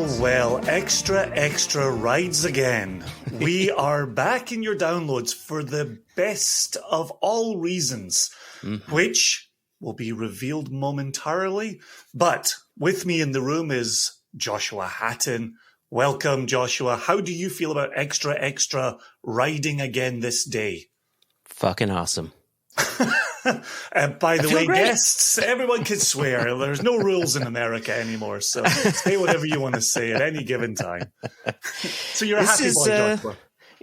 Well, extra rides again. We are back in your downloads for the best of all reasons, which will be revealed momentarily. But with me in the room is Joshua Hatton. Welcome, Joshua. How do you feel about extra riding again this day? Fucking awesome. By the way, great. Guests, everyone can swear. There's no rules in America anymore, so say whatever you want to say at any given time. So you're a happy boy, Joshua.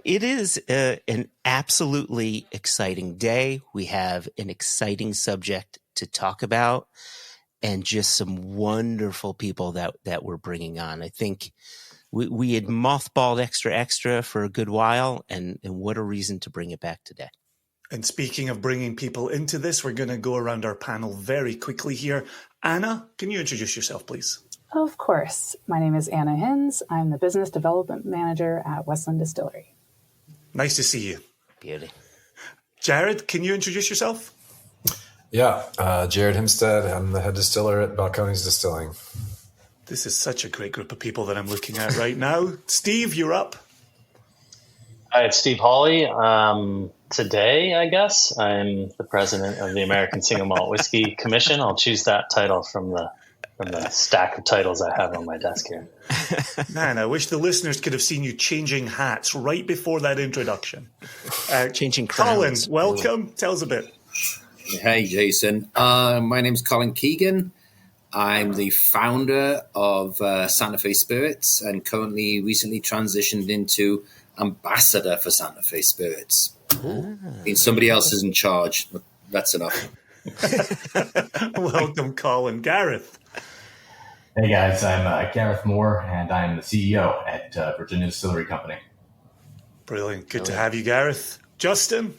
It is an absolutely exciting day. We have an exciting subject to talk about and just some wonderful people that we're bringing on. I think we had mothballed extra for a good while, and what a reason to bring it back today. And speaking of bringing people into this, we're going to go around our panel very quickly here. Anna, can you introduce yourself, please? Of course. My name is Anna Hinz. I'm the Business Development Manager at Westland Distillery. Nice to see you. Beauty. Jared, can you introduce yourself? Yeah, Jared Himsted. I'm the head distiller at Balcones Distilling. This is such a great group of people that I'm looking at right now. Steve, you're up. Hi, it's Steve Hawley. Today, I guess, I'm the president of the American Single Malt Whiskey Commission. I'll choose that title from the stack of titles I have on my desk here. Man, I wish the listeners could have seen you changing hats right before that introduction. Changing crowns. Colin, welcome. Tell us a bit. Hey, Jason. My name's Colin Keegan. I'm the founder of Santa Fe Spirits and currently recently transitioned into ambassador for Santa Fe Spirits. I mean, somebody else is in charge. That's enough. Welcome, Colin. Gareth. Hey, guys. I'm Gareth Moore, and I'm the CEO at Virginia Distillery Company. Brilliant. Good to have you, Gareth. Justin.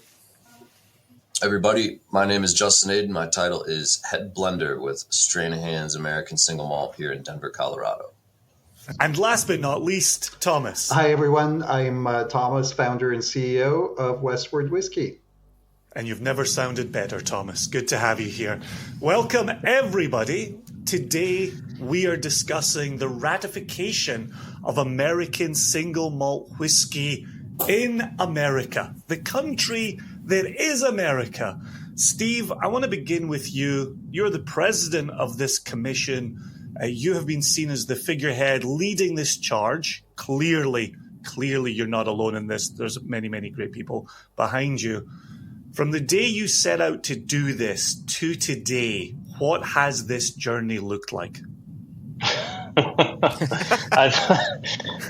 Everybody, my name is Justin Aden. My title is Head Blender with Stranahan's American Single Malt here in Denver, Colorado. And last but not least, Thomas. Hi, everyone. I'm Thomas, founder and CEO of Westward Whiskey. And you've never sounded better, Thomas. Good to have you here. Welcome, everybody. Today, we are discussing the ratification of American Single Malt Whiskey in America, the country that is America. Steve, I want to begin with you. You're the president of this commission. You have been seen as the figurehead leading this charge. Clearly, you're not alone in this. There's many, many great people behind you. From the day you set out to do this to today, what has this journey looked like?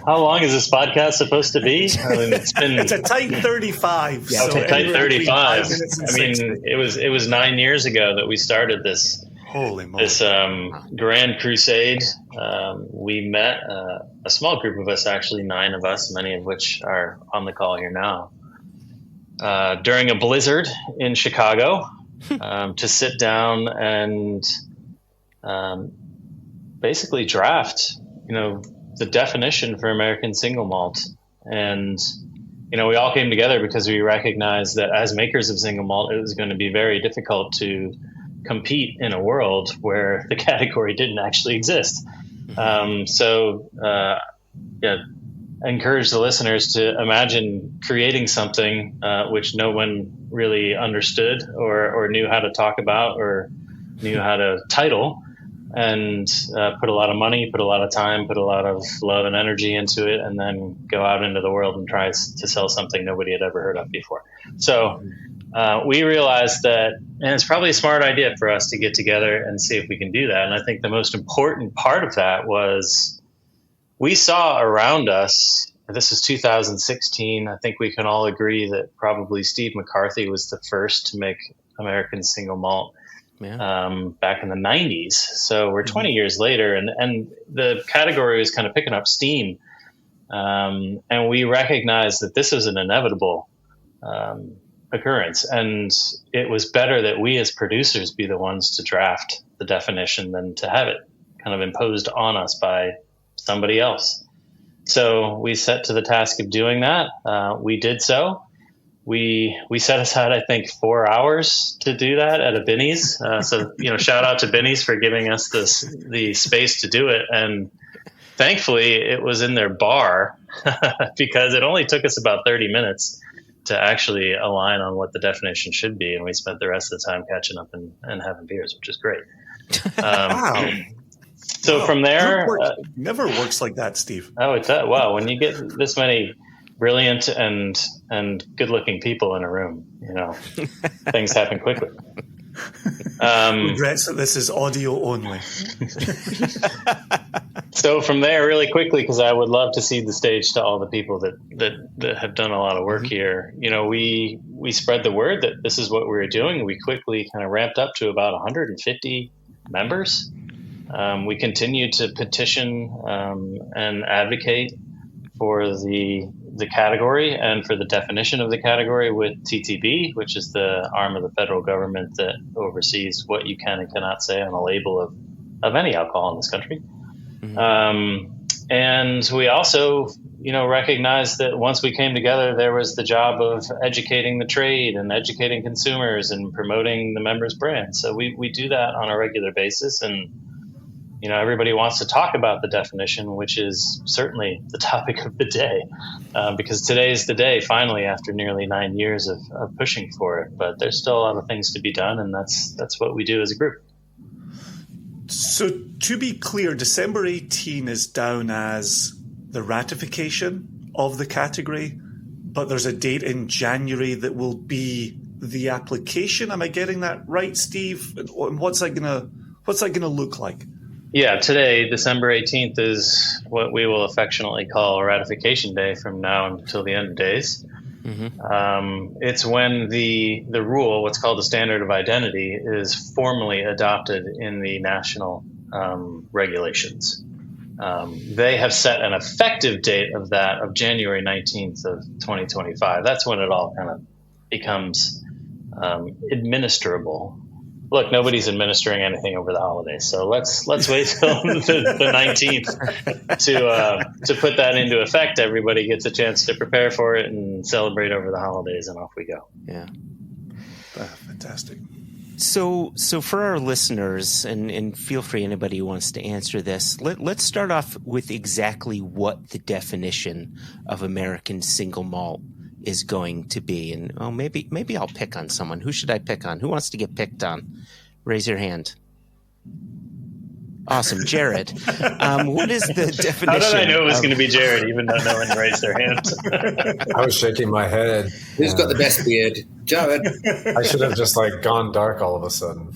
How long is this podcast supposed to be? I mean, it's a tight 35. Yeah, so tight 35. I mean, it was 9 years ago that we started this. Holy moly. This grand crusade. We met a small group of us, actually 9 of us, many of which are on the call here now, during a blizzard in Chicago to sit down and basically draft, the definition for American Single Malt. And, we all came together because we recognized that as makers of single malt, it was going to be very difficult to compete in a world where the category didn't actually exist. Encourage the listeners to imagine creating something which no one really understood or knew how to talk about or knew how to title, and put a lot of money, put a lot of time, put a lot of love and energy into it, and then go out into the world and try to sell something nobody had ever heard of before. So we realized that, and it's probably a smart idea for us to get together and see if we can do that. And I think the most important part of that was we saw around us, this is 2016, I think we can all agree that probably Steve McCarthy was the first to make American Single Malt back in the 90s. So we're 20 years later, and the category was kind of picking up steam. And we recognized that this was an inevitable occurrence, and it was better that we as producers be the ones to draft the definition than to have it kind of imposed on us by somebody else. So we set to the task of doing that. We did so. We set aside, I think, 4 hours to do that at a Binny's. So shout out to Binny's for giving us the space to do it. And Thankfully, it was in their bar because it only took us about 30 minutes to actually align on what the definition should be. And we spent the rest of the time catching up and having beers, which is great. Wow. So from there... never works like that, Steve. Oh, it's that. Wow. When you get this many brilliant and good-looking people in a room, things happen quickly. Regrets that this is audio only. So from there, really quickly, because I would love to cede the stage to all the people that have done a lot of work here. We spread the word that this is what we were doing. We quickly kind of ramped up to about 150 members. We continued to petition and advocate for the category and for the definition of the category with TTB, which is the arm of the federal government that oversees what you can and cannot say on a label of any alcohol in this country. And we also, recognized that once we came together, there was the job of educating the trade and educating consumers and promoting the members' brand. So we do that on a regular basis. And, everybody wants to talk about the definition, which is certainly the topic of the day, because today is the day, finally, after nearly 9 years of pushing for it. But there's still a lot of things to be done, and that's what we do as a group. So to be clear, December 18 is down as the ratification of the category, but there's a date in January that will be the application. Am I getting that right, Steve? And what's that gonna look like? Yeah, today, December 18th, is what we will affectionately call Ratification Day from now until the end of days. It's when the rule, what's called the Standard of Identity, is formally adopted in the national regulations. They have set an effective date of January 19th of 2025. That's when it all kind of becomes administrable. Look, nobody's administering anything over the holidays, so let's wait till the 19th to put that into effect. Everybody gets a chance to prepare for it and celebrate over the holidays, and off we go. Yeah, fantastic. So for our listeners, and feel free, anybody who wants to answer this, let's start off with exactly what the definition of American Single Malt is going to be. And maybe I'll pick on someone. Who should I pick on? Who wants to get picked on? Raise your hand. Awesome. Jared, what is the definition? How did I know it was going to be Jared, even though no one raised their hand? I was shaking my head. Who's got the best beard? Jared. I should have just gone dark all of a sudden.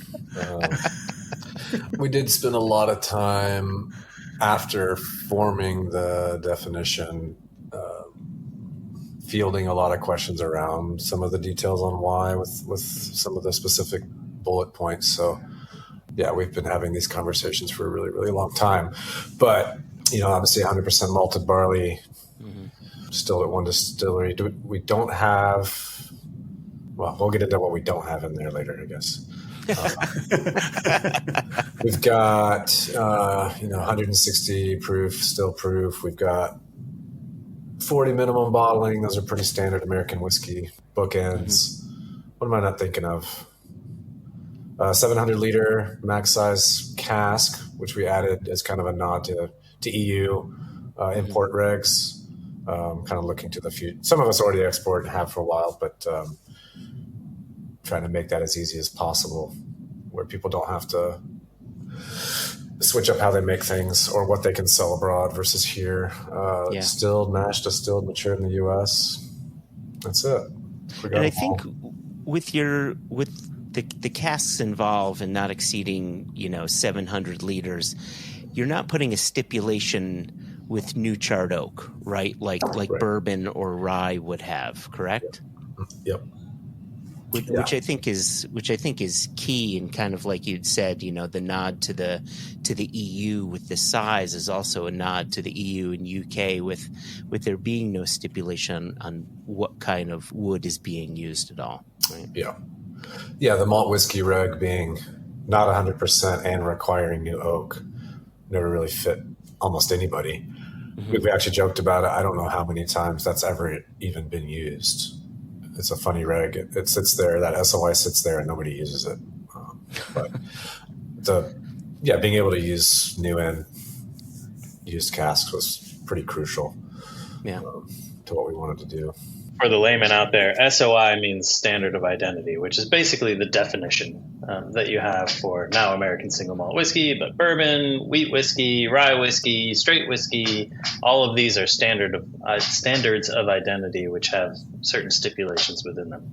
We did spend a lot of time after forming the definition fielding a lot of questions around some of the details on why with some of the specific bullet points. So yeah, we've been having these conversations for a really, really long time. But, obviously 100% malted barley, distilled at one distillery. We don't have, well, we'll get into what we don't have in there later, I guess. We've got, 160 proof, still proof. We've got 40 minimum bottling. Those are pretty standard American whiskey bookends. What am I not thinking of? 700 liter max size cask, which we added as kind of a nod to EU import regs, kind of looking to the future. Some of us already export and have for a while, but trying to make that as easy as possible where people don't have to switch up how they make things or what they can sell abroad versus here. Distilled, mash distilled, matured in the U.S. That's it. And I think with the casks involved and not exceeding 700 liters, you're not putting a stipulation with new charred oak, right? Like bourbon or rye would have, correct? Yep. Which I think is key, and kind of like you'd said, the nod to the EU with the size is also a nod to the EU and UK with there being no stipulation on what kind of wood is being used at all. Right? Yeah, the malt whiskey reg being not 100% and requiring new oak never really fit almost anybody. We've actually joked about it. I don't know how many times that's ever even been used. It's a funny reg. It sits there. That SOI sits there and nobody uses it. But being able to use new and used casks was pretty crucial to what we wanted to do. For the layman out there, SOI means standard of identity, which is basically the definition that you have for now American single malt whiskey, but bourbon, wheat whiskey, rye whiskey, straight whiskey, all of these are standards of identity, which have certain stipulations within them.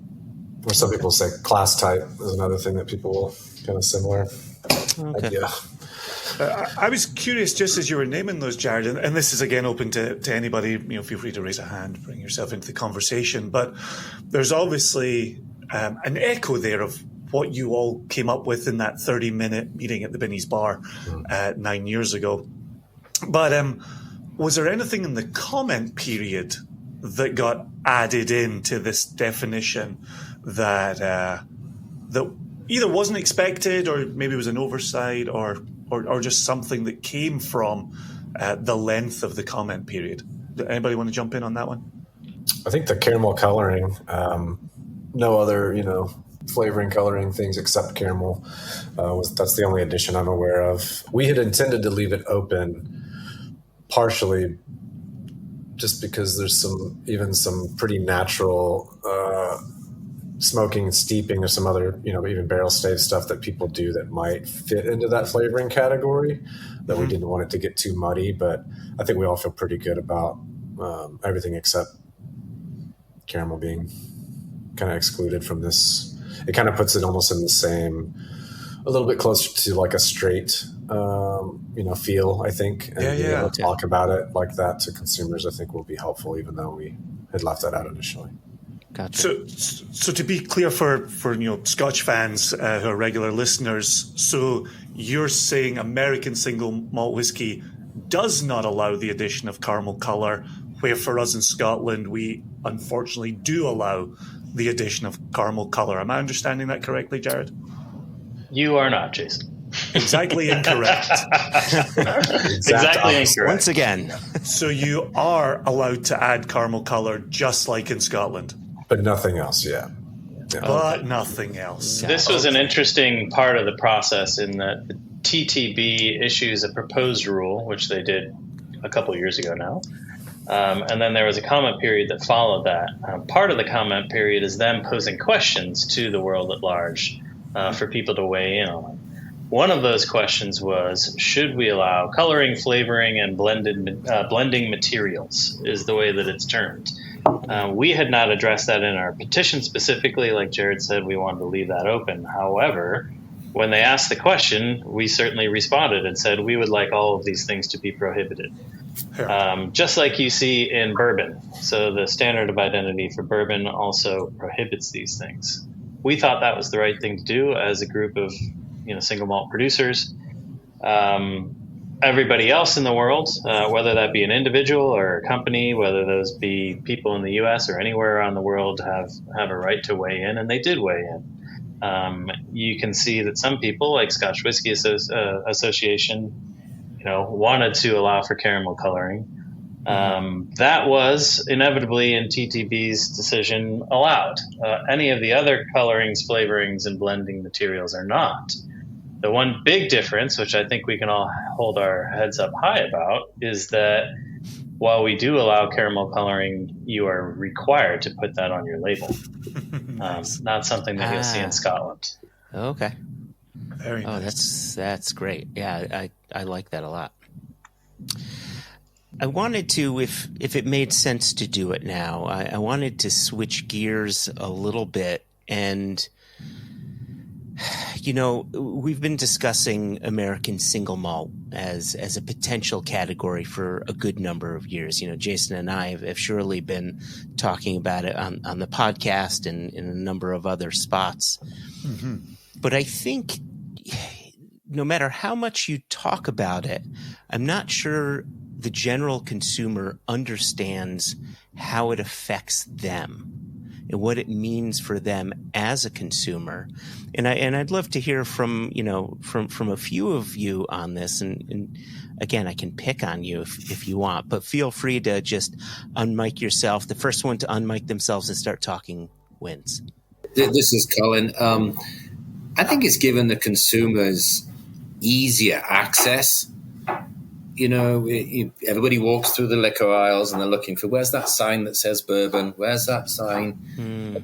Or some people say class type is another thing that people will kind of similar idea. I was curious, just as you were naming those, Jared, and this is again open to anybody. Feel free to raise a hand, bring yourself into the conversation. But there's obviously an echo there of what you all came up with in that 30-minute meeting at the Binny's Bar 9 years ago. But was there anything in the comment period that got added into this definition that that either wasn't expected, or maybe was an oversight, or just something that came from the length of the comment period? Anybody want to jump in on that one? I think the caramel coloring, no other, flavoring coloring things except caramel. That's the only addition I'm aware of. We had intended to leave it open partially just because there's some pretty natural smoking and steeping or some other, even barrel stave stuff that people do that might fit into that flavoring category, that we didn't want it to get too muddy. But I think we all feel pretty good about everything except caramel being kind of excluded from this. It kind of puts it almost in the same, a little bit closer to like a straight, feel, I think. And being able to talk about it like that to consumers, I think will be helpful, even though we had left that out initially. Gotcha. So to be clear for Scotch fans who are regular listeners, so you're saying American single malt whiskey does not allow the addition of caramel colour, where for us in Scotland we unfortunately do allow the addition of caramel colour. Am I understanding that correctly, Jared? You are not, Jason. Exactly incorrect. Exactly incorrect. Once again. So you are allowed to add caramel colour just like in Scotland? But nothing else, yeah. But nothing else. This was an interesting part of the process in that the TTB issues a proposed rule, which they did a couple of years ago now. And then there was a comment period that followed that. Part of the comment period is them posing questions to the world at large for people to weigh in on. One of those questions was, should we allow coloring, flavoring, and blending materials, is the way that it's termed. We had not addressed that in our petition specifically. Like Jared said, we wanted to leave that open. However, when they asked the question, we certainly responded and said we would like all of these things to be prohibited. Just like you see in bourbon. So the standard of identity for bourbon also prohibits these things. We thought that was the right thing to do as a group of single malt producers. Everybody else in the world, whether that be an individual or a company, whether those be people in the U.S. or anywhere around the world, have a right to weigh in, and they did weigh in. You can see that some people, like Scotch Whisky Association, wanted to allow for caramel coloring. That was inevitably in TTB's decision allowed. Any of the other colorings, flavorings, and blending materials are not. The one big difference, which I think we can all hold our heads up high about, is that while we do allow caramel coloring, you are required to put that on your label. Nice. Not something that you'll see in Scotland. Okay. Very nice. That's great. Yeah, I like that a lot. I wanted to, if it made sense to do it now, I wanted to switch gears a little bit. And, we've been discussing American single malt as a potential category for a good number of years. Jason and I have surely been talking about it on the podcast and in a number of other spots. Mm-hmm. But I think no matter how much you talk about it, I'm not sure the general consumer understands how it affects them and what it means for them as a consumer. And I'd love to hear from a few of you on this. And again, I can pick on you if you want, but feel free to just unmic yourself. The first one to unmic themselves and start talking wins. This is Colin. I think it's given the consumers easier access everybody walks through the liquor aisles and they're looking for, where's that sign that says bourbon? Where's that sign?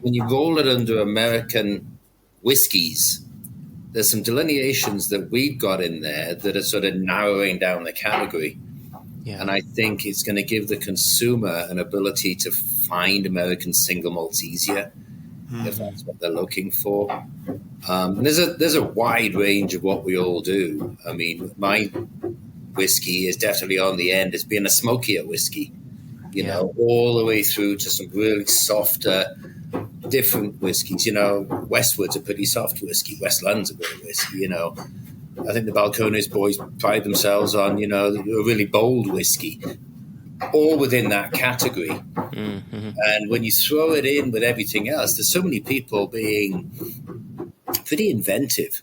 When you roll it under American whiskeys, there's some delineations that we've got in there that are sort of narrowing down the category. Yeah. And I think it's going to give the consumer an ability to find American single malts easier, if that's what they're looking for. And there's a wide range of what we all do. I mean, my whiskey is definitely on the end. It's being a smokier whiskey, all the way through to some really softer, different whiskeys. Westward's a pretty soft whiskey. Westland's a good whiskey, I think the Balcones boys pride themselves on, a really bold whiskey, all within that category. Mm-hmm. And when you throw it in with everything else, there's so many people being pretty inventive.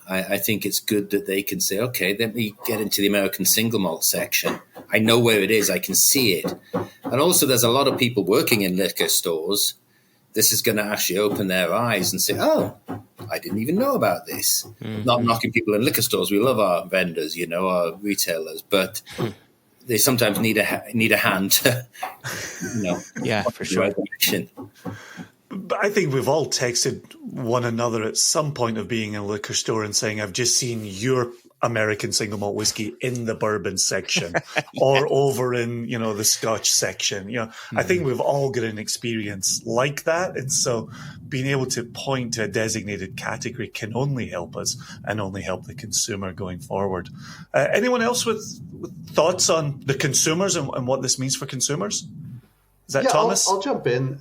I think it's good that they can say, okay, let me get into the American single malt section. I know where it is. I can see it. And also there's a lot of people working in liquor stores. This is going to actually open their eyes and say, oh, I didn't even know about this. Mm-hmm. Not knocking people in liquor stores. We love our vendors, our retailers, but they sometimes need a hand to, yeah, for sure. But I think we've all texted one another at some point of being in a liquor store and saying, I've just seen your American single malt whiskey in the bourbon section or over in, the Scotch section. I think we've all got an experience like that. And so being able to point to a designated category can only help us and only help the consumer going forward. Anyone else with thoughts on the consumers and what this means for consumers? Is that Thomas? I'll jump in.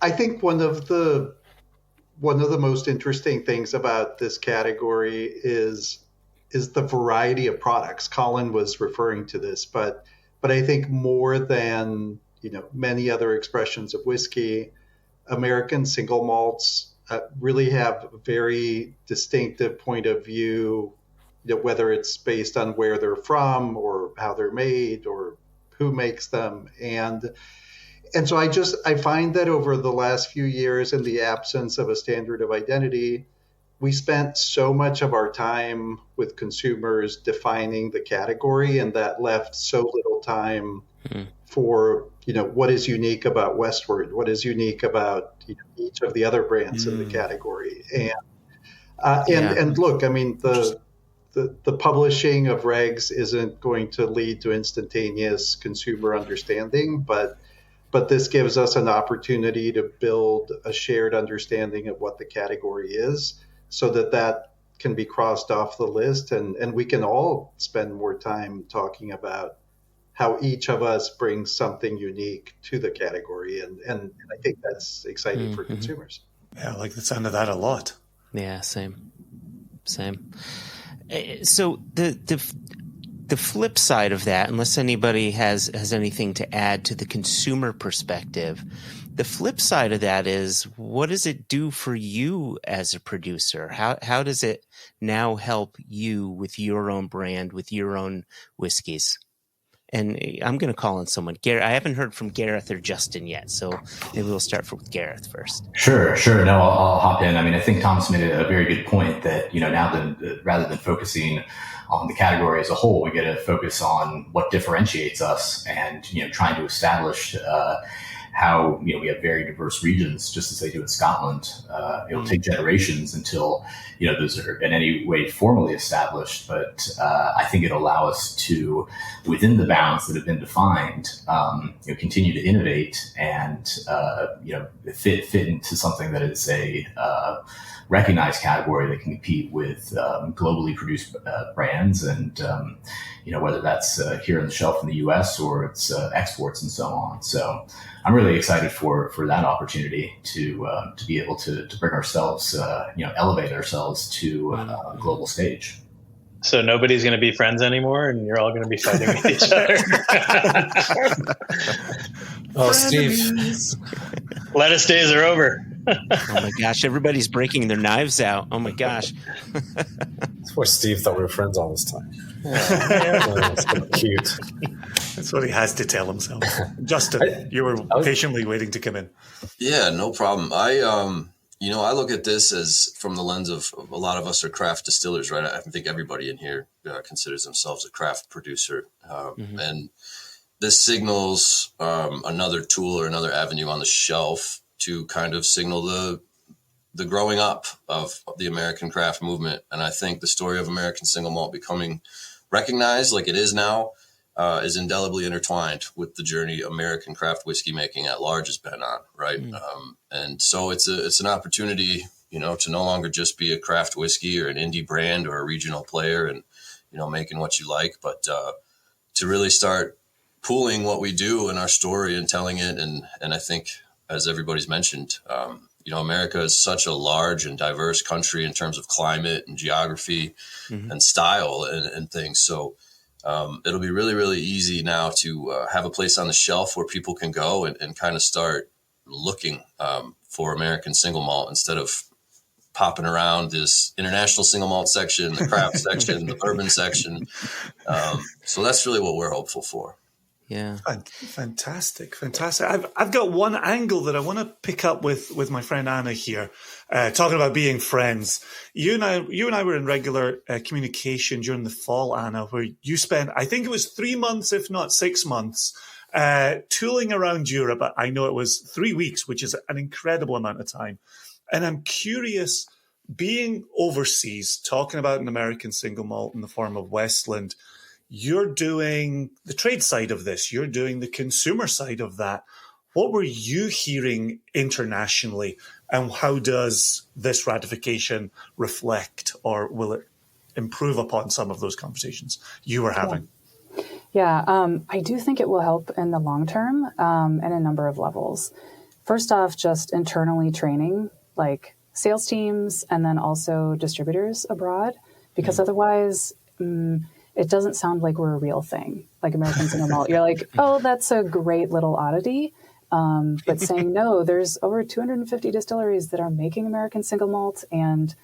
I think one of the most interesting things about this category is the variety of products. Colin was referring to this, but I think more than many other expressions of whiskey, American single malts really have a very distinctive point of view, whether it's based on where they're from or how they're made or who makes them. And so I find that over the last few years, in the absence of a standard of identity, we spent so much of our time with consumers defining the category, and that left so little time for, what is unique about Westward, what is unique about each of the other brands in the category. And look, I mean, the publishing of regs isn't going to lead to instantaneous consumer understanding, but this gives us an opportunity to build a shared understanding of what the category is so that can be crossed off the list. And we can all spend more time talking about how each of us brings something unique to the category. And I think that's exciting for consumers. Yeah, I like the sound of that a lot. Yeah, same. So the flip side of that, unless anybody has anything to add to the consumer perspective, the flip side of that is, what does it do for you as a producer? How does it now help you with your own brand, with your own whiskeys? And I'm going to call on someone. Gareth, I haven't heard from Gareth or Justin yet, so maybe we'll start with Gareth first. Sure. No, I'll hop in. I mean, I think Thomas made a very good point that, now rather than focusing on the category as a whole, we get to focus on what differentiates us and, trying to establish how, we have very diverse regions, just as they do in Scotland. It'll take generations until, those are in any way formally established. But I think it'll allow us to, within the bounds that have been defined, continue to innovate and, fit into something that is a recognized category that can compete with globally produced brands, and whether that's here on the shelf in the U.S. or it's exports and so on. So I'm really excited for that opportunity to be able to bring ourselves, elevate ourselves to a global stage. So nobody's going to be friends anymore, and you're all going to be fighting with each other. Oh, Steve. Lettuce days are over. Oh my gosh, everybody's breaking their knives out. Oh my gosh. That's why Steve thought we were friends all this time. Oh, so cute. That's what he has to tell himself. Justin, you were patiently waiting to come in. Yeah, no problem. I look at this as from the lens of a lot of us are craft distillers, right? I think everybody in here considers themselves a craft producer. And this signals another tool or another avenue on the shelf to kind of signal the growing up of the American craft movement. And I think the story of American Single Malt becoming recognized like it is now is indelibly intertwined with the journey American craft whiskey making at large has been on, right? And so it's an opportunity, you know, to no longer just be a craft whiskey or an indie brand or a regional player and, you know, making what you like, but to really start pooling what we do in our story and telling it. And I think, as everybody's mentioned, you know, America is such a large and diverse country in terms of climate and geography and style and things. So it'll be really, really easy now to have a place on the shelf where people can go and kind of start looking for American Single Malt instead of popping around this international single malt section, the craft section, the bourbon section. So that's really what we're hopeful for. Yeah. Fantastic. I've got one angle that I want to pick up with my friend Anna here, talking about being friends. You and I were in regular communication during the fall, Anna, where you spent, I think it was 3 months, if not 6 months, tooling around Europe. I know it was 3 weeks, which is an incredible amount of time. And I'm curious, being overseas, talking about an American single malt in the form of Westland, you're doing the trade side of this. You're doing the consumer side of that. What were you hearing internationally, and how does this ratification reflect, or will it improve upon some of those conversations you were having? Yeah, I do think it will help in the long term in a number of levels. First off, just internally training, like sales teams and then also distributors abroad, because otherwise it doesn't sound like we're a real thing, like American Single Malt. You're like, oh, that's a great little oddity. But saying, no, there's over 250 distilleries that are making American Single Malt, and,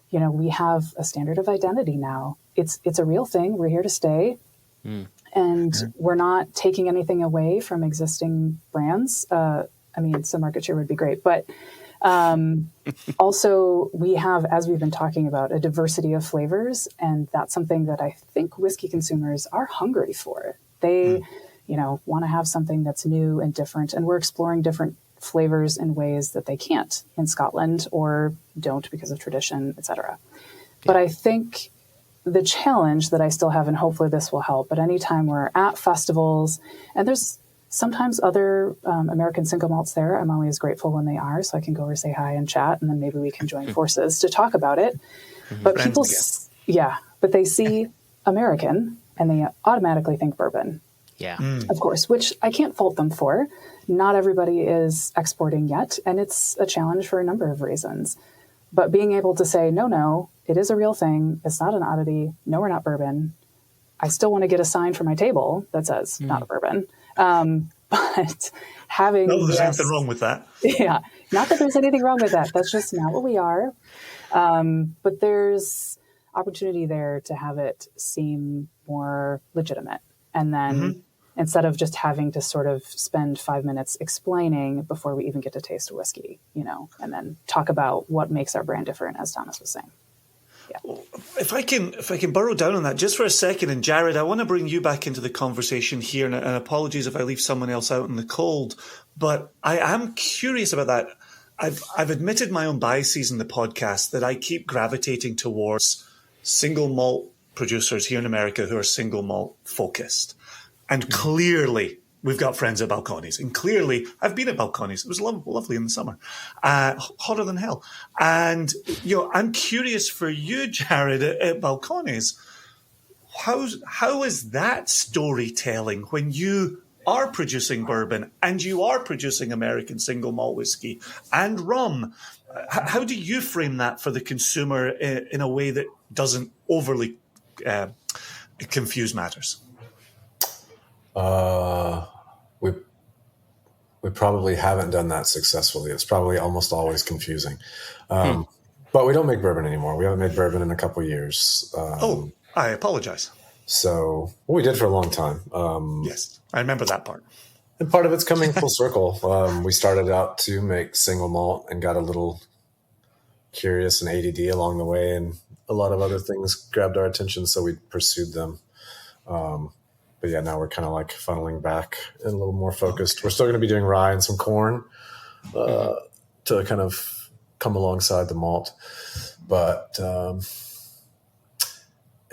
you know, we have a standard of identity now. It's a real thing. We're here to stay. And we're not taking anything away from existing brands. I mean, some market share would be great, but also we have, as we've been talking about, a diversity of flavors, and that's something that I think whiskey consumers are hungry for. They, you know, want to have something that's new and different, and we're exploring different flavors in ways that they can't in Scotland or don't because of tradition, etc. But I think the challenge that I still have, and hopefully this will help, but anytime we're at festivals, and there's sometimes other American Single Malts there, I'm always grateful when they are, so I can go over, say hi and chat, and then maybe we can join forces to talk about it. But people, but they see American and they automatically think bourbon. Yeah. Of course, which I can't fault them for. Not everybody is exporting yet, and it's a challenge for a number of reasons. But being able to say, no, it is a real thing. It's not an oddity. No, we're not bourbon. I still want to get a sign for my table that says not a bourbon. But having... No, there's anything wrong with that. Yeah, not that there's anything wrong with that. That's just not what we are. But there's opportunity there to have it seem more legitimate. And then instead of just having to sort of spend 5 minutes explaining before we even get to taste a whiskey, you know, and then talk about what makes our brand different, as Thomas was saying. Yeah. If I can burrow down on that just for a second, and Jared, I want to bring you back into the conversation here, and apologies if I leave someone else out in the cold, but I am curious about that. I've admitted my own biases in the podcast that I keep gravitating towards single malt producers here in America who are single malt focused. And clearly we've got friends at Balcones, and clearly I've been at Balcones. It was lovely in the summer, hotter than hell. And, you know, I'm curious for you, Jared, at Balcones, how is that storytelling when you are producing bourbon and you are producing American single malt whiskey and rum? How do you frame that for the consumer in a way that doesn't overly confuse matters? We probably haven't done that successfully. It's probably almost always confusing. But we don't make bourbon anymore. We haven't made bourbon in a couple of years. I apologize. So we did for a long time. Yes, I remember that part. And part of it's coming full circle. We started out to make single malt and got a little curious and ADD along the way, and a lot of other things grabbed our attention, so we pursued them. But yeah, now we're kind of like funneling back and a little more focused. We're still going to be doing rye and some corn to kind of come alongside the malt. But I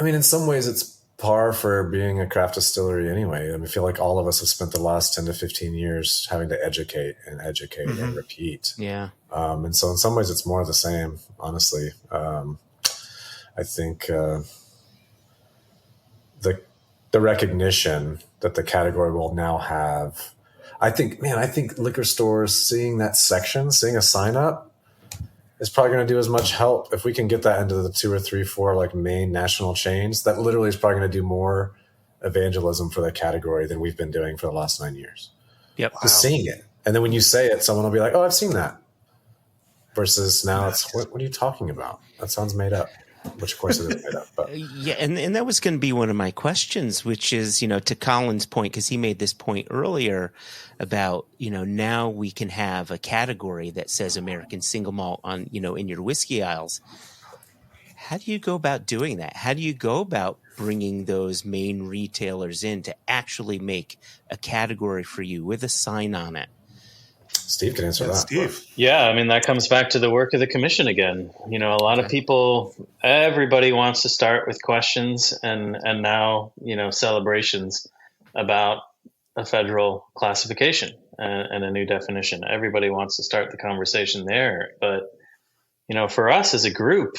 mean, in some ways, it's par for being a craft distillery anyway. I mean, I feel like all of us have spent the last 10 to 15 years having to educate and repeat. Yeah. And so in some ways, it's more of the same, honestly. I think the recognition that the category will now have, I think liquor stores seeing that section, seeing a sign up, is probably going to do as much help if we can get that into the 2 or 3, 4 like main national chains. That literally is probably going to do more evangelism for the category than we've been doing for the last 9 years. Yep. Just seeing it. And then when you say it, someone will be like, oh, I've seen that. Versus now it's, what are you talking about? That sounds made up. Which of course it is made up. But. Yeah, and that was going to be one of my questions, which is, to Colin's point, because he made this point earlier about, now we can have a category that says American Single Malt on, in your whiskey aisles. How do you go about doing that? How do you go about bringing those main retailers in to actually make a category for you with a sign on it? Steve can answer that. Steve. Yeah, I mean, that comes back to the work of the commission again. A lot of people, everybody wants to start with questions and now, celebrations about a federal classification and a new definition. Everybody wants to start the conversation there. But, for us as a group,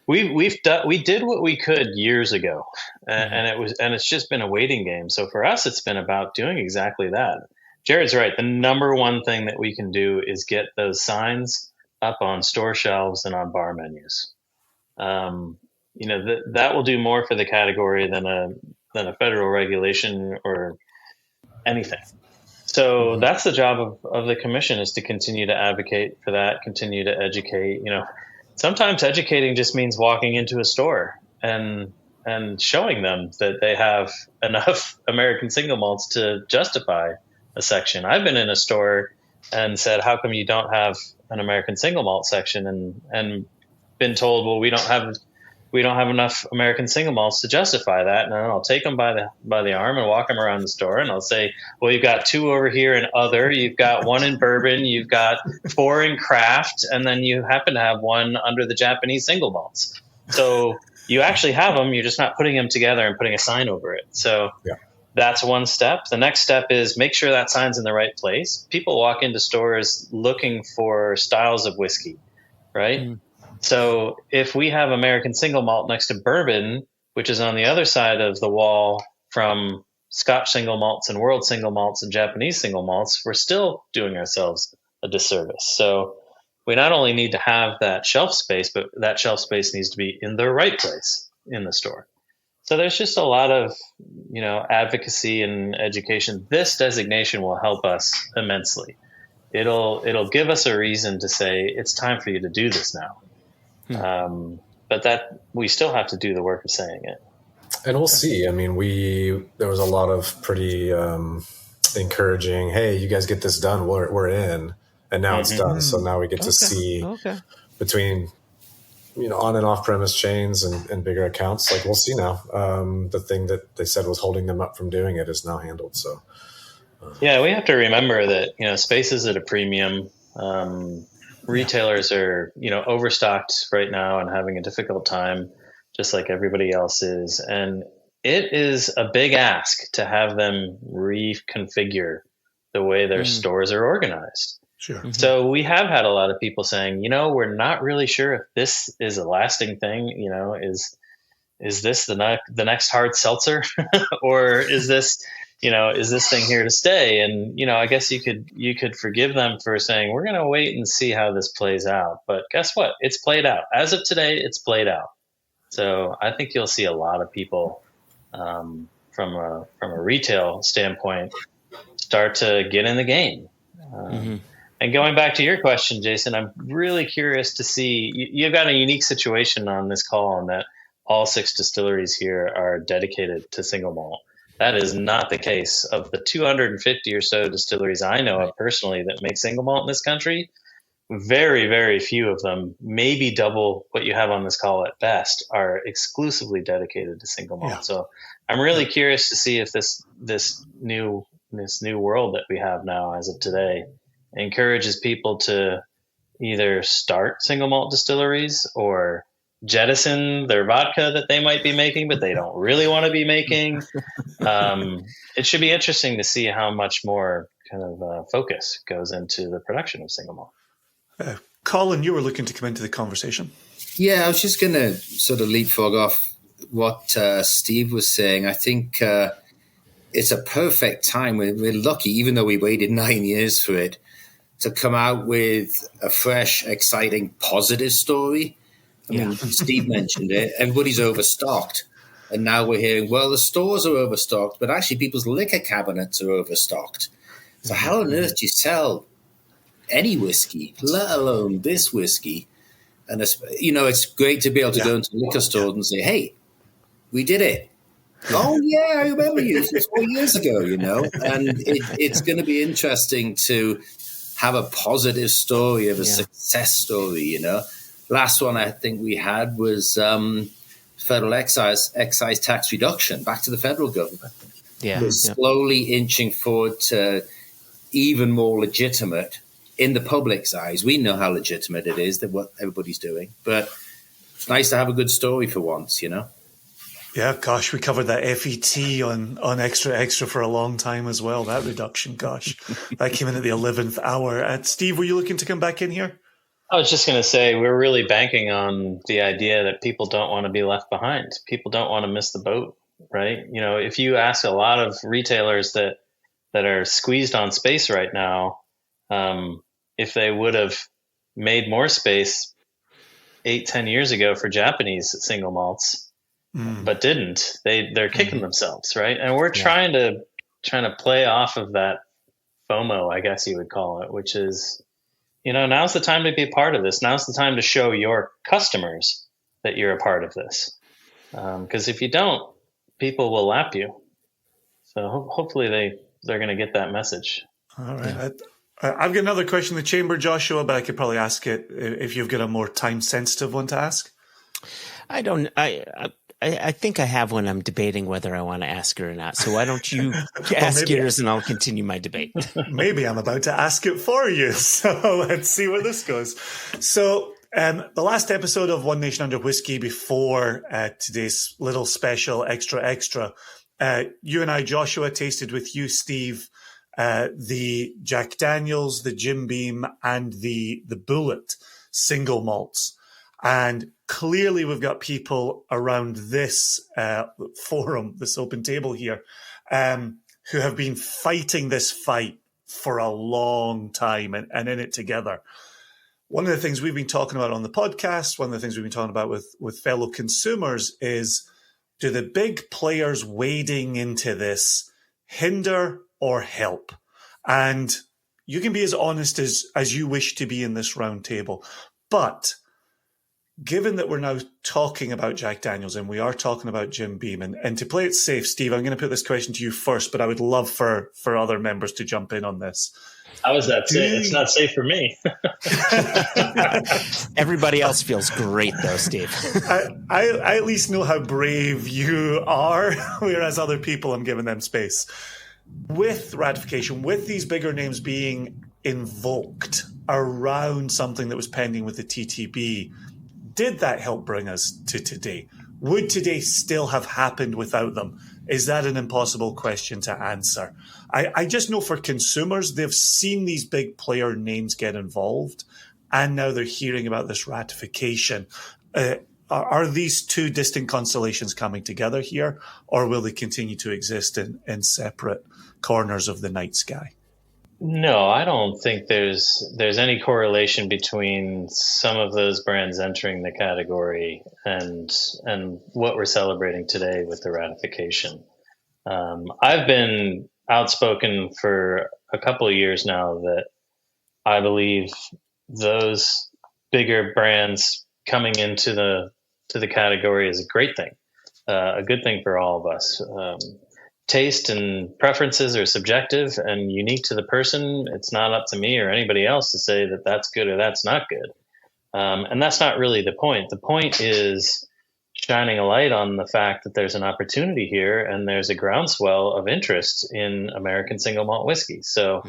we did what we could years ago, and it's just been a waiting game. So for us, it's been about doing exactly that. Jared's right. The number one thing that we can do is get those signs up on store shelves and on bar menus. That will do more for the category than a federal regulation or anything. So that's the job of the commission, is to continue to advocate for that, continue to educate. Sometimes educating just means walking into a store and showing them that they have enough American single malts to justify a section. I've been in a store and said, how come you don't have an American single malt section? And been told, well, we don't have enough American single malts to justify that. And then I'll take them by the arm and walk them around the store. And I'll say, well, you've got 2 over here in other, you've got 1 in bourbon, you've got 4 in craft, and then you happen to have 1 under the Japanese single malts. So you actually have them, you're just not putting them together and putting a sign over it. So yeah. That's one step. The next step is make sure that sign's in the right place. People walk into stores looking for styles of whiskey, right? Mm. So if we have American single malt next to bourbon, which is on the other side of the wall from Scotch single malts and world single malts and Japanese single malts, we're still doing ourselves a disservice. So we not only need to have that shelf space, but that shelf space needs to be in the right place in the store. So there's just a lot of, advocacy and education. This designation will help us immensely. It'll give us a reason to say it's time for you to do this now. But that we still have to do the work of saying it. And we'll see. I mean, there was a lot of pretty encouraging, hey, you guys get this done. We're in. And now it's done. So now we get to see between on and off premise chains and bigger accounts. Like we'll see now. The thing that they said was holding them up from doing it is now handled. So yeah, we have to remember that space is at a premium. Retailers are overstocked right now and having a difficult time, just like everybody else is. And it is a big ask to have them reconfigure the way their stores are organized. Sure. Mm-hmm. So we have had a lot of people saying, we're not really sure if this is a lasting thing. Is this the next hard seltzer or is this thing here to stay? And, I guess you could forgive them for saying, we're going to wait and see how this plays out. But guess what? It's played out. As of today, it's played out. So I think you'll see a lot of people from a retail standpoint start to get in the game. And going back to your question, Jason, I'm really curious to see, you've got a unique situation on this call in that all 6 distilleries here are dedicated to single malt. That is not the case. Of the 250 or so distilleries I know of personally that make single malt in this country, very, very few of them, maybe double what you have on this call at best, are exclusively dedicated to single malt. Yeah. So I'm really curious to see if this new world that we have now as of today encourages people to either start single malt distilleries or jettison their vodka that they might be making, but they don't really want to be making. It should be interesting to see how much more kind of focus goes into the production of single malt. Colin, you were looking to come into the conversation. Yeah, I was just going to sort of leapfrog off what Steve was saying. I think it's a perfect time. We're lucky, even though we waited 9 years for it, to come out with a fresh, exciting, positive story. I mean, Steve mentioned it. Everybody's overstocked. And now we're hearing, well, the stores are overstocked, but actually people's liquor cabinets are overstocked. So how on earth do you sell any whiskey, let alone this whiskey? And, it's great to be able to go into liquor stores and say, hey, we did it. Oh, yeah, I remember you from 4 years ago, And it's going to be interesting to have a positive story of a success story, Last one I think we had was federal excise tax reduction, back to the federal government. We're slowly inching forward to even more legitimate in the public's eyes. We know how legitimate it is, that what everybody's doing, but it's nice to have a good story for once, Yeah, gosh, we covered that FET on Extra for a long time as well. That reduction, gosh, that came in at the 11th hour. Steve, were you looking to come back in here? I was just going to say, we're really banking on the idea that people don't want to be left behind. People don't want to miss the boat, right? If you ask a lot of retailers that are squeezed on space right now, if they would have made more space 8-10 years ago for Japanese single malts, but didn't, they're kicking themselves, right? And we're trying to play off of that FOMO, I guess you would call it, which is, now's the time to be a part of this. Now's the time to show your customers that you're a part of this. Because if you don't, people will lap you. So hopefully they're going to get that message. All right. I've got another question in the chamber, Joshua, but I could probably ask it if you've got a more time-sensitive one to ask. I don't. I think I have one. I'm debating whether I want to ask it or not. So why don't you ask yours and I'll continue my debate. Maybe I'm about to ask it for you. So let's see where this goes. So the last episode of One Nation Under Whiskey before today's little special extra, you and I, Joshua, tasted with you, Steve, the Jack Daniels, the Jim Beam, and the Bullet single malts. And clearly we've got people around this forum, this open table here, who have been fighting this fight for a long time and in it together. One of the things we've been talking about on the podcast, one of the things we've been talking about with fellow consumers is, do the big players wading into this hinder or help? And you can be as honest as you wish to be in this roundtable. But given that we're now talking about Jack Daniels and we are talking about Jim Beam, and to play it safe, Steve, I'm going to put this question to you first, but I would love for other members to jump in on this. How is that safe? It's not safe for me. Everybody else feels great, though, Steve. I at least know how brave you are, whereas other people, I'm giving them space. With ratification, with these bigger names being invoked around something that was pending with the TTB, did that help bring us to today? Would today still have happened without them? Is that an impossible question to answer? I just know for consumers, they've seen these big player names get involved, and now they're hearing about this ratification. Are these two distinct constellations coming together here, or will they continue to exist in separate corners of the night sky? No, I don't think there's any correlation between some of those brands entering the category and what we're celebrating today with the ratification. I've been outspoken for a couple of years now that I believe those bigger brands coming into the category is a great thing, a good thing for all of us. taste and preferences are subjective and unique to the person. It's not up to me or anybody else to say that that's good or that's not good. And that's not really the point. The point is shining a light on the fact that there's an opportunity here and there's a groundswell of interest in American single malt whiskey. So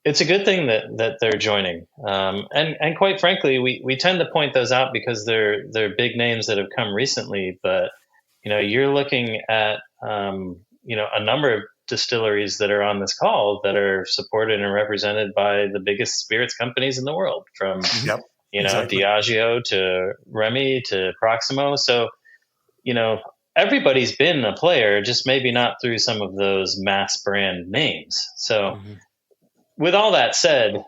it's a good thing that they're joining. And quite frankly, we tend to point those out because they're big names that have come recently. But, you're looking at, a number of distilleries that are on this call that are supported and represented by the biggest spirits companies in the world, from exactly. Diageo to Remy to Proximo. So, everybody's been a player, just maybe not through some of those mass brand names. So with all that said,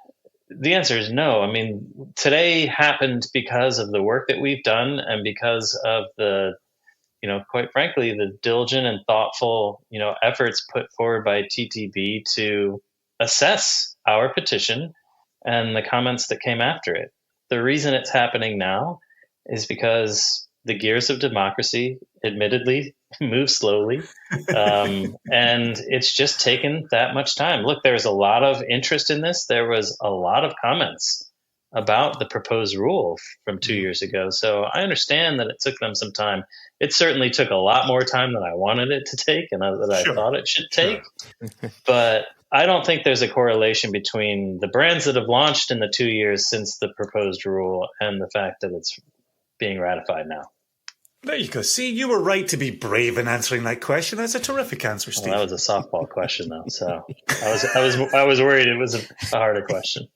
the answer is no. I mean, today happened because of the work that we've done and because of the, quite frankly, the diligent and thoughtful, efforts put forward by TTB to assess our petition and the comments that came after it. The reason it's happening now is because the gears of democracy admittedly move slowly. And it's just taken that much time. Look, there's a lot of interest in this. There was a lot of comments about the proposed rule from 2 years ago. So I understand that it took them some time. It certainly took a lot more time than I wanted it to take and that I thought it should take. But I don't think there's a correlation between the brands that have launched in the 2 years since the proposed rule and the fact that it's being ratified now. There you go. See, you were right to be brave in answering that question. That's a terrific answer, Steve. Well, that was a softball question, though. So I was worried it was a harder question.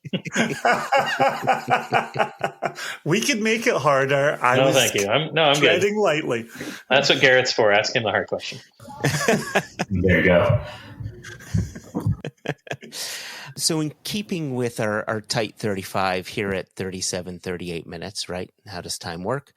We could make it harder. Thank you. I'm treading good. Lightly. That's what Garrett's for. Ask him the hard question. There you go. So in keeping with our tight 35 here at 37, 38 minutes, right? How does time work?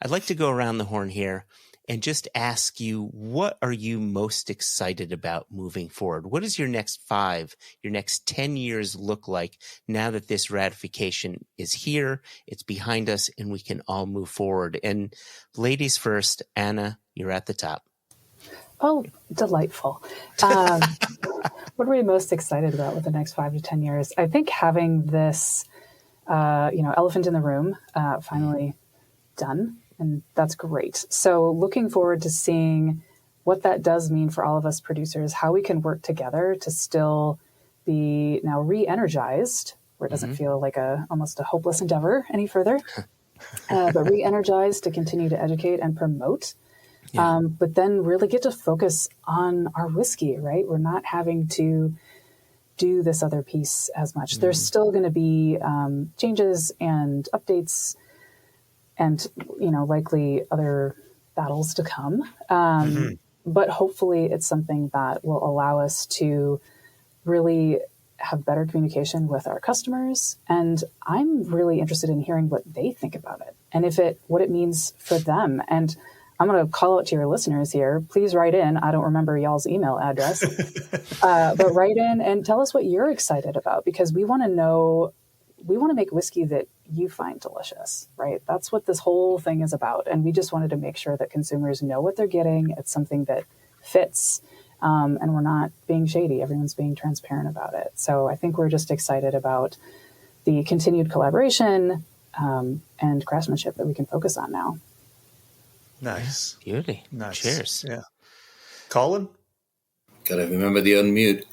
I'd like to go around the horn here and just ask you, what are you most excited about moving forward? What does your next 5, your next 10 years look like now that this ratification is here, it's behind us, and we can all move forward? And ladies first, Anna, you're at the top. Oh, delightful. What are we most excited about with the next 5 to 10 years? I think having this, elephant in the room finally done. And that's great. So looking forward to seeing what that does mean for all of us producers, how we can work together to still be now re-energized, where it doesn't feel like almost a hopeless endeavor any further, but re-energized to continue to educate and promote. Yeah. But then really get to focus on our whiskey, right? We're not having to do this other piece as much. There's still going to be changes and updates and, likely other battles to come. But hopefully it's something that will allow us to really have better communication with our customers. And I'm really interested in hearing what they think about it and what it means for them. And I'm going to call out to your listeners here. Please write in. I don't remember y'all's email address, but write in and tell us what you're excited about, because we want to know. We want to make whiskey that you find delicious, right? That's what this whole thing is about. And we just wanted to make sure that consumers know what they're getting. It's something that fits, and we're not being shady. Everyone's being transparent about it. So I think we're just excited about the continued collaboration and craftsmanship that we can focus on now. Nice. Beauty. Nice. Cheers. Yeah. Colin? Gotta remember the unmute.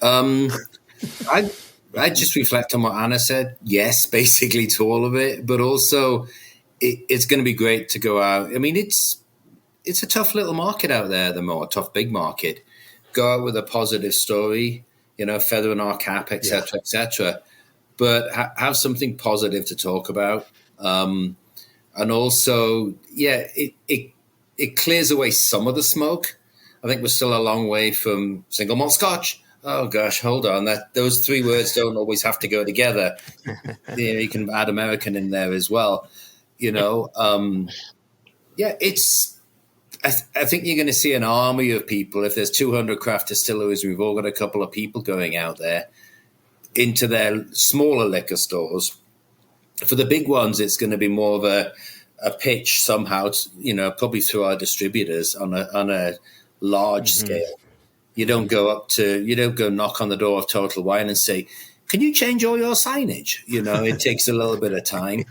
I just reflect on what Anna said. Yes, basically to all of it, but also it's going to be great to go out. I mean, it's a tough little market out there, a tough big market. Go out with a positive story, feather in our cap, etc., etc. But have something positive to talk about, and also, it clears away some of the smoke. I think we're still a long way from single malt Scotch. Oh gosh, hold on. Those 3 words don't always have to go together. You can add American in there as well. I think you're going to see an army of people. If there's 200 craft distilleries, we've all got a couple of people going out there into their smaller liquor stores. For the big ones, it's going to be more of a pitch somehow, probably through our distributors on a large scale. You don't go knock on the door of Total Wine and say, "Can you change all your signage?" It takes a little bit of time.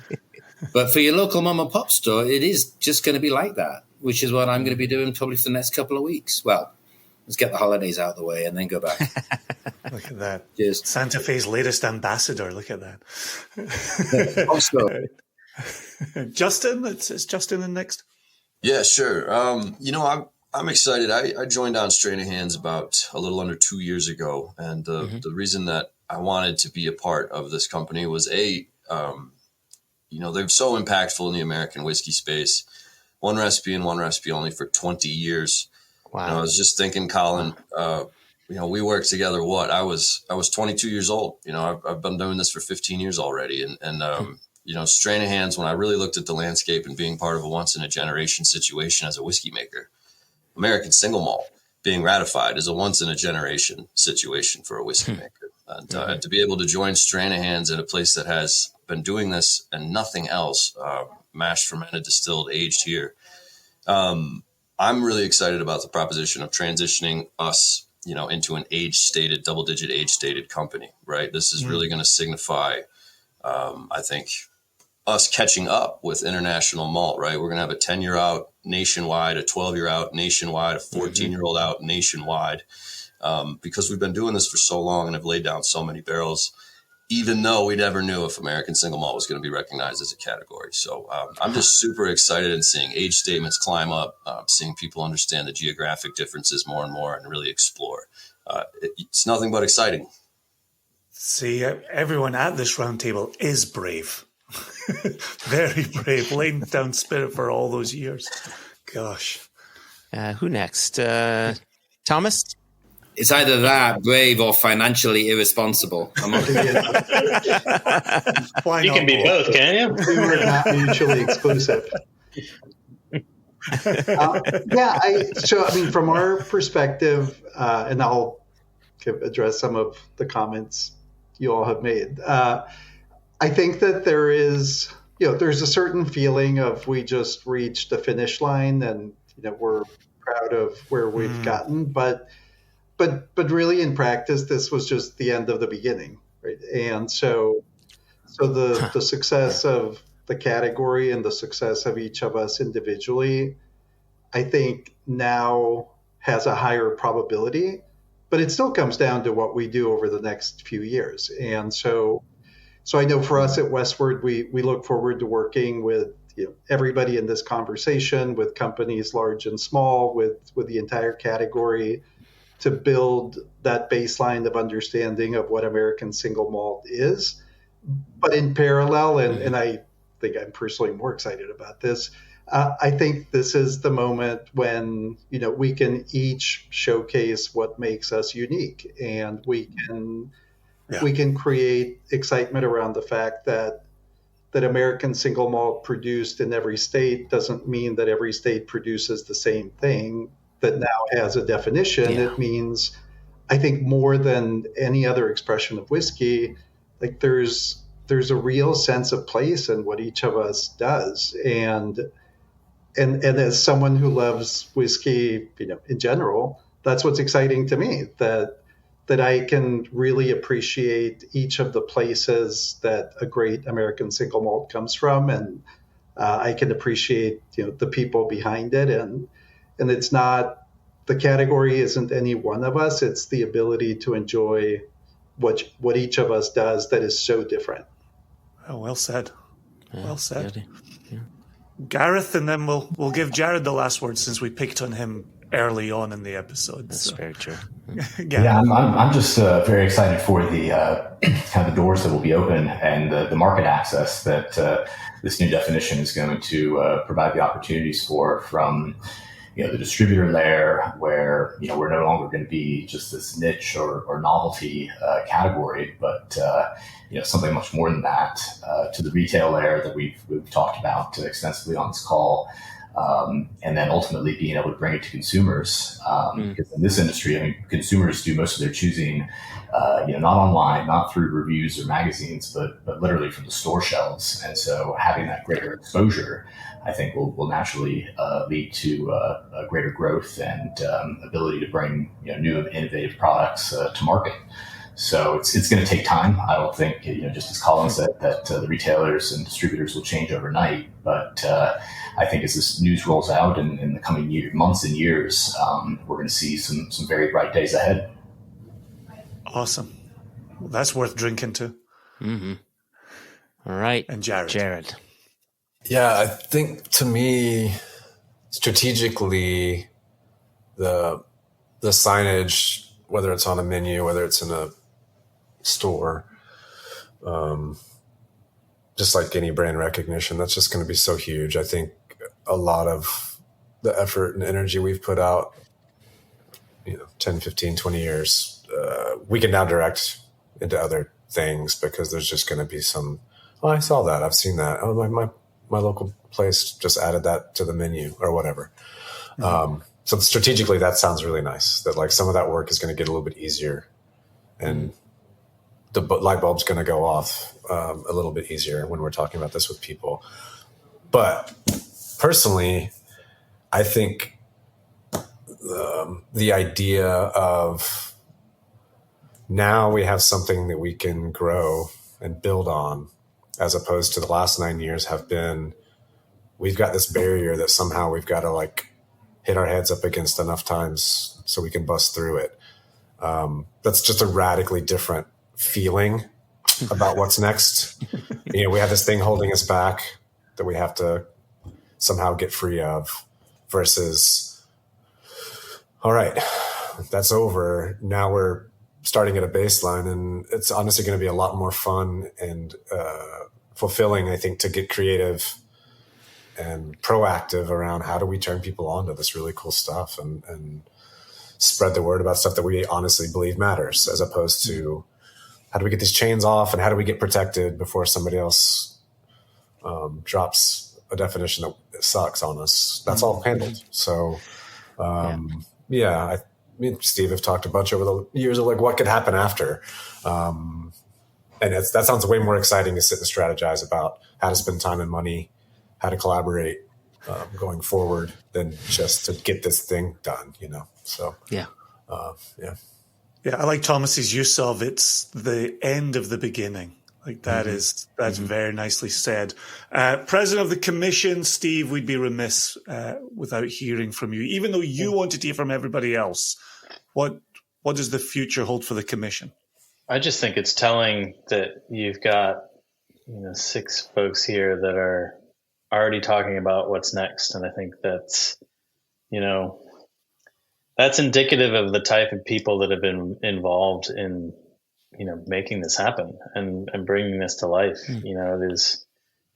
But for your local mom and pop store, it is just going to be like that, which is what I'm going to be doing probably for the next couple of weeks. Well, let's get the holidays out of the way and then go back. Look at that. Cheers. Santa Fe's latest ambassador. Look at that. Justin, is Justin in next? Yeah, sure. I'm excited. I joined on Stranahan's about a little under 2 years ago. And the reason that I wanted to be a part of this company was they're so impactful in the American whiskey space. One recipe and one recipe only for 20 years. Wow. I was just thinking, Colin, we worked together. I was 22 years old. I've been doing this for 15 years already. And Stranahan's, when I really looked at the landscape and being part of a once in a generation situation as a whiskey maker, American Single Malt being ratified is a once in a generation situation for a whiskey maker. And to be able to join Stranahan's in a place that has been doing this and nothing else, mashed, fermented, distilled, aged here. I'm really excited about the proposition of transitioning us, into an age-stated, double-digit age-stated company, right? This is really going to signify, I think, us catching up with international malt, right? We're going to have a 10-year out nationwide, a 12-year out nationwide, a 14-year-old out nationwide, because we've been doing this for so long and have laid down so many barrels, even though we never knew if American Single Malt was going to be recognized as a category. So I'm just super excited in seeing age statements climb up, seeing people understand the geographic differences more and more and really explore. It's nothing but exciting. See, everyone at this roundtable is brave. Very brave, laying down spirit for all those years. Gosh. Who next? Thomas? It's either that, brave, or financially irresponsible. Why you not can be both, can you? Two are not mutually exclusive. From our perspective, and I'll address some of the comments you all have made. I think that there's a certain feeling of we just reached the finish line, and we're proud of where we've gotten, but really in practice, this was just the end of the beginning, right? And so the success of the category and the success of each of us individually, I think now has a higher probability, but it still comes down to what we do over the next few years. And so I know for us at Westward, we look forward to working with everybody in this conversation, with companies large and small, with the entire category, to build that baseline of understanding of what American Single Malt is. But in parallel, and I think I'm personally more excited about this, I think this is the moment when we can each showcase what makes us unique, and we can create excitement around the fact that American Single Malt produced in every state doesn't mean that every state produces the same thing that now has a definition. It means, I think, more than any other expression of whiskey, like there's a real sense of place in what each of us does. And as someone who loves whiskey, in general, that's what's exciting to me, that I can really appreciate each of the places that a great American Single Malt comes from, and I can appreciate the people behind it, and it's not, the category isn't any one of us, it's the ability to enjoy what each of us does that is so different. Oh, well said. Well said. Yeah. Gareth, and then we'll give Jared the last word since we picked on him early on in the episode. That's very true. Yeah, I'm just very excited for the kind of the doors that will be open and the market access that this new definition is going to provide the opportunities for, from the distributor layer, where we're no longer going to be just this niche or novelty category, but something much more than that, to the retail layer that we've talked about extensively on this call, and then ultimately being able to bring it to consumers. Because in this industry, I mean, consumers do most of their choosing, not online, not through reviews or magazines, but literally from the store shelves. And so having that greater exposure, I think will naturally lead to a greater growth and ability to bring new and innovative products to market. So it's going to take time. I don't think, just as Colin said, that the retailers and distributors will change overnight. But I think as this news rolls out in the coming months and years, we're going to see some very bright days ahead. Awesome. Well, that's worth drinking to. Mm-hmm. All right. And Jared. Yeah, I think to me, strategically, the signage, whether it's on a menu, whether it's in a store, just like any brand recognition, that's just going to be so huge. I think a lot of the effort and energy we've put out, 10, 15, 20 years, we can now direct into other things because there's just going to be some, oh, I saw that, I've seen that. Oh, my local place just added that to the menu or whatever. Mm-hmm. So strategically, that sounds really nice, that like some of that work is going to get a little bit easier and the light bulb's going to go off a little bit easier when we're talking about this with people. But personally, I think the idea of now we have something that we can grow and build on, as opposed to the last 9 years have been, we've got this barrier that somehow we've got to like hit our heads up against enough times so we can bust through it. That's just a radically different feeling about what's next. We have this thing holding us back that we have to somehow get free of, versus, all right, that's over. Now we're starting at a baseline, and it's honestly going to be a lot more fun and fulfilling, I think, to get creative and proactive around how do we turn people on to this really cool stuff and spread the word about stuff that we honestly believe matters, as opposed to how do we get these chains off and how do we get protected before somebody else drops a definition that sucks on us. That's all handled. So, I me and Steve have talked a bunch over the years of like what could happen after. And that sounds way more exciting to sit and strategize about how to spend time and money, how to collaborate going forward than just to get this thing done, So, Yeah, I like Thomas's use of it's the end of the beginning. Like that's very nicely said. President of the Commission, Steve, we'd be remiss without hearing from you, even though you wanted to hear from everybody else. What does the future hold for the Commission? I just think it's telling that you've got 6 folks here that are already talking about what's next, and I think that's that's indicative of the type of people that have been involved in making this happen and bringing this to life. It is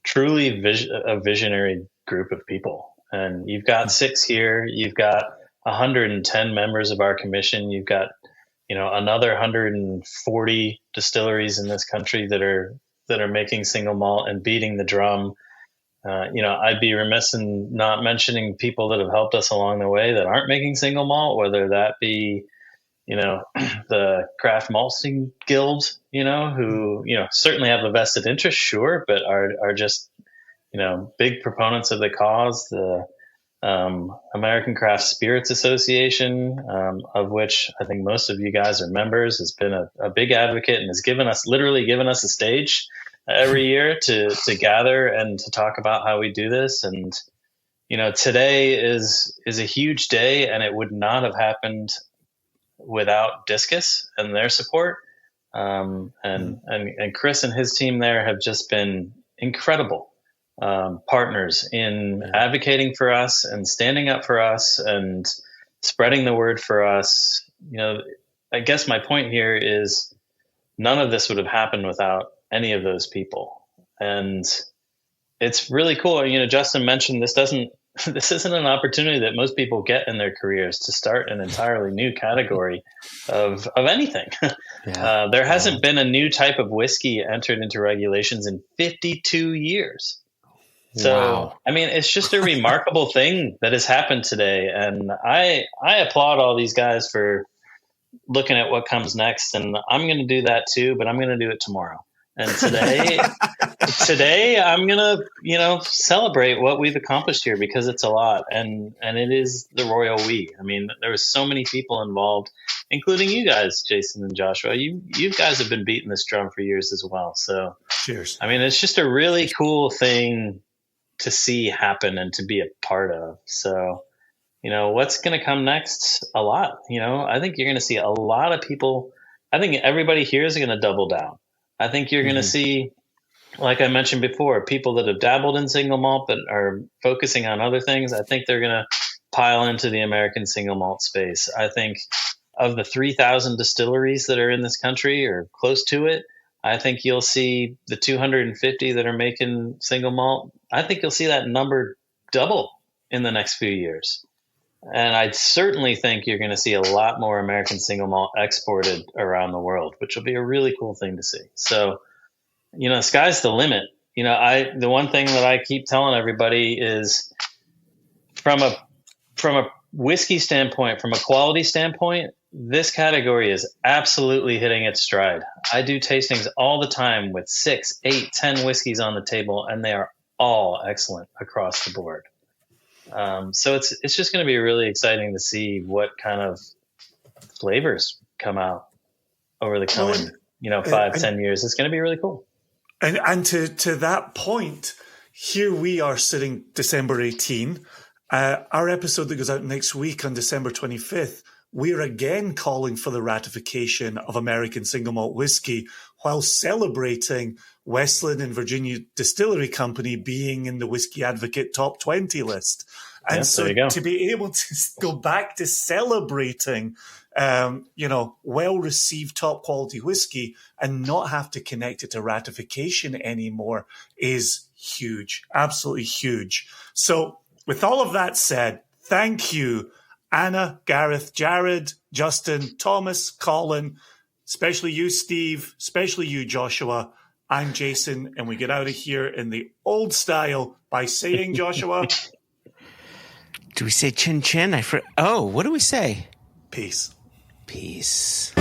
truly a visionary group of people, and you've got 6 here. You've got 110 members of our commission. You've got another 140 distilleries in this country that are making single malt and beating the drum. I'd be remiss in not mentioning people that have helped us along the way that aren't making single malt, whether that be, the Craft Malting Guild, who, certainly have a vested interest, sure, but are just, big proponents of the cause. The American Craft Spirits Association, of which I think most of you guys are members, has been a big advocate and has literally given us a stage every year to gather and to talk about how we do this. And, today is a huge day, and it would not have happened without Discus and their support. And Chris and his team there have just been incredible partners in advocating for us and standing up for us and spreading the word for us. I guess my point here is none of this would have happened without any of those people. And it's really cool. Justin mentioned this isn't an opportunity that most people get in their careers, to start an entirely new category of anything. There hasn't been a new type of whiskey entered into regulations in 52 years. So, Wow. I mean, it's just a remarkable thing that has happened today. And I applaud all these guys for looking at what comes next. And I'm going to do that too, but I'm going to do it tomorrow. And today I'm going to, celebrate what we've accomplished here, because it's a lot. And it is the royal we. I mean, there was so many people involved, including you guys, Jason and Joshua. You guys have been beating this drum for years as well. So Cheers. I mean, it's just a really cool thing to see happen and to be a part of. So, what's going to come next? A lot. I think you're going to see a lot of people. I think everybody here is going to double down. I think you're going to see, like I mentioned before, people that have dabbled in single malt but are focusing on other things. I think they're going to pile into the American single malt space. I think of the 3,000 distilleries that are in this country or close to it, I think you'll see the 250 that are making single malt. I think you'll see that number double in the next few years. And I certainly think you're going to see a lot more American single malt exported around the world, which will be a really cool thing to see. So, sky's the limit. The one thing that I keep telling everybody is from a whiskey standpoint, from a quality standpoint, this category is absolutely hitting its stride. I do tastings all the time with 6, 8, 10 whiskeys on the table, and they are all excellent across the board. So it's just going to be really exciting to see what kind of flavors come out over the coming, 5-10 years. It's going to be really cool. And to that point, here we are sitting December 18. Our episode that goes out next week on December 25th, we're again calling for the ratification of American single malt whiskey while celebrating Westland and Virginia Distillery Company being in the Whiskey Advocate Top 20 list. And so to be able to go back to celebrating, well-received top quality whiskey and not have to connect it to ratification anymore is huge, absolutely huge. So with all of that said, thank you, Anna, Gareth, Jared, Justin, Thomas, Colin, especially you, Steve, especially you, Joshua. I'm Jason, and we get out of here in the old style by saying, Joshua... Do we say chin chin? What do we say? Peace. Peace.